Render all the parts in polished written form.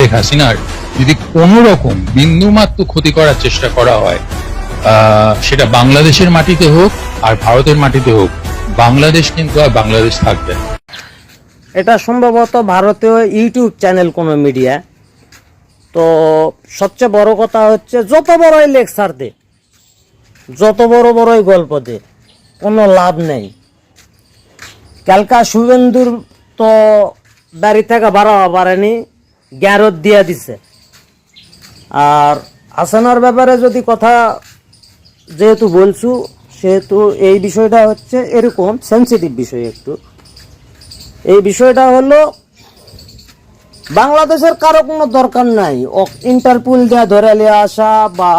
শেখ হাসিনার যদি কোন রকম বিন্দুমাত্র ক্ষতি করার চেষ্টা করা হয়, সেটা বাংলাদেশের মাটিতে হোক আর ভারতের মাটিতে হোক, বাংলাদেশ কিন্তু আর বাংলাদেশ থাকবে না। এটা সম্ভবত ভারতীয় ইউটিউব চ্যানেল কোনো মিডিয়া। তো সবচেয়ে বড় কথা হচ্ছে, যত বড়ই লেকচার দে, যত বড়ই গল্প দে, কোনো লাভ নেই। কালকা শুভেন্দুর তো বাড়ি থেকে বাড়াওয়া পারেনি, গ্যারত দিয়ে দিছে। আর হাসানার ব্যাপারে যদি কথা যেহেতু বলছু, সেহেতু এই বিষয়টা হচ্ছে এরকম সেন্সিটিভ বিষয় একটু। এই বিষয়টা হলো, বাংলাদেশের কারো কোনো দরকার নাই ইন্টারপোল দিয়ে ধরে নিয়ে আসা বা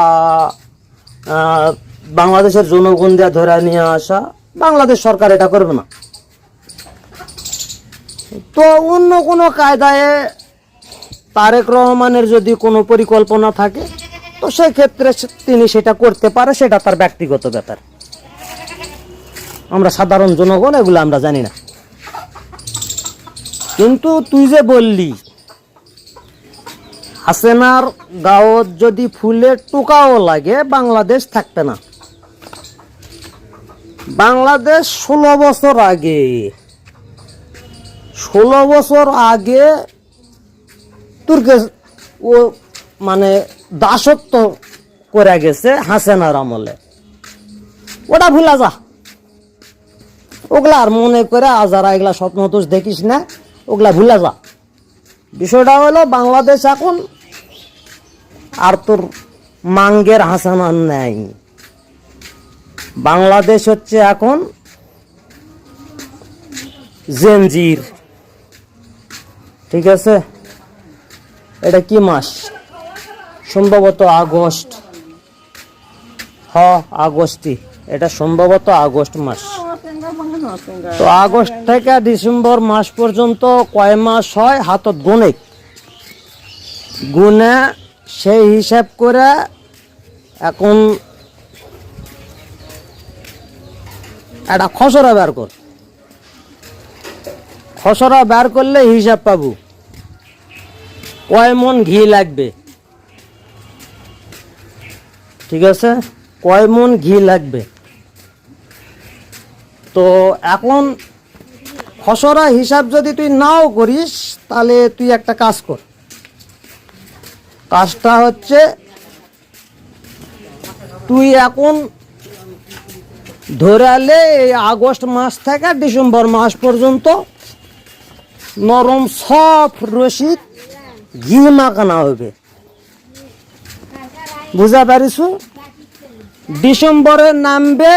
বাংলাদেশের জনগণ দিয়ে ধরে নিয়ে আসা। বাংলাদেশ সরকার এটা করবে না। তো অন্য কোনো কায়দায় তারেক রহমানের যদি কোনো পরিকল্পনা থাকে, তো সেই ক্ষেত্রে তিনি সেটা করতে পারে, সেটা তার ব্যক্তিগত ব্যাপার। আমরা সাধারণ জনগণ এগুলো আমরা জানি না। কিন্তু তুই যে বললি হাসিনার গাঁৱত যদি ফুলের টোকাও লাগে, বাংলাদেশ থাকবে না। বাংলাদেশ 16 বছর আগে তুর্কে ও মানে দাসত্ব করে গেছে হাসিনার আমলে। ওটা ভুলা যা, ওগুলা আর মনে করে আজারা এগুলা স্বপ্ন দোষ দেখিস না, ওগুলা ভুলা যা। বিষয়টা হলো, বাংলাদেশ এখন আর তোর মাঙ্গের হাসানার নাই। বাংলাদেশ হচ্ছে এখন জেনজির। ঠিক আছে, এটা কি মাস? সম্ভবত আগস্ট। আগস্টই, এটা সম্ভবত আগস্ট মাস। তো আগস্ট থেকে ডিসেম্বর মাস পর্যন্ত কয় মাস হয় হাতত গুনে সেই হিসাব করে এখন একটা খসড়া বের কর। খসড়া বের করলে হিসাব পাবো কয় মন ঘি লাগবে। ঠিক আছে, কয় মন ঘি লাগবে। তো এখন খসড়া হিসাব যদি তুই নাও করিস, তাহলে তুই একটা কাজ কর। কাজটা হচ্ছে, তুই এখন ধরে আলে এই আগস্ট মাস থেকে ডিসেম্বর মাস পর্যন্ত নরম সফট রসিদ ঘি মাখানো হবে। বুঝা পারিস? ডিসেম্বরে নামবে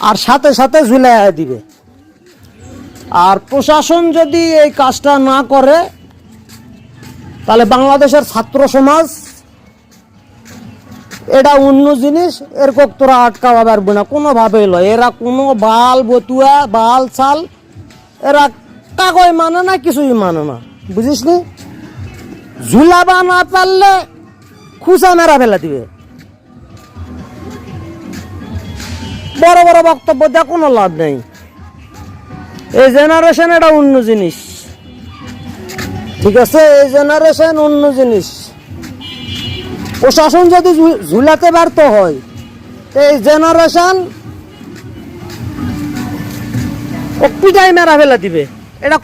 আর সাথে সাথে ঝুলাই দিবে। আর প্রশাসন যদি এই কাজটা না করে, তাহলে বাংলাদেশের ছাত্র সমাজ এটা অন্য জিনিস, এরকম তোরা আটকাওয়া পারবে না কোনোভাবেই লয়। এরা কোনো বাল বতুয়া বাল চাল এরা কাগজ মানে না, কিছুই মানে না। বুঝিস নি? ঝুলাবা না পারলে খুচা মেরা ফেলা দিবে। বড় বড় বক্তব্য দেওয়া কোনো লাভ নেই। এই জেনারেশন এটা অন্য জিনিস। ঠিক আছে, এই জেনারেশন অন্য জিনিস। প্রশাসন যদি ঝুলাতে ব্যর্থ হয়, এই জেনারেশন পিটাই মেরা ফেলা দিবে। এটা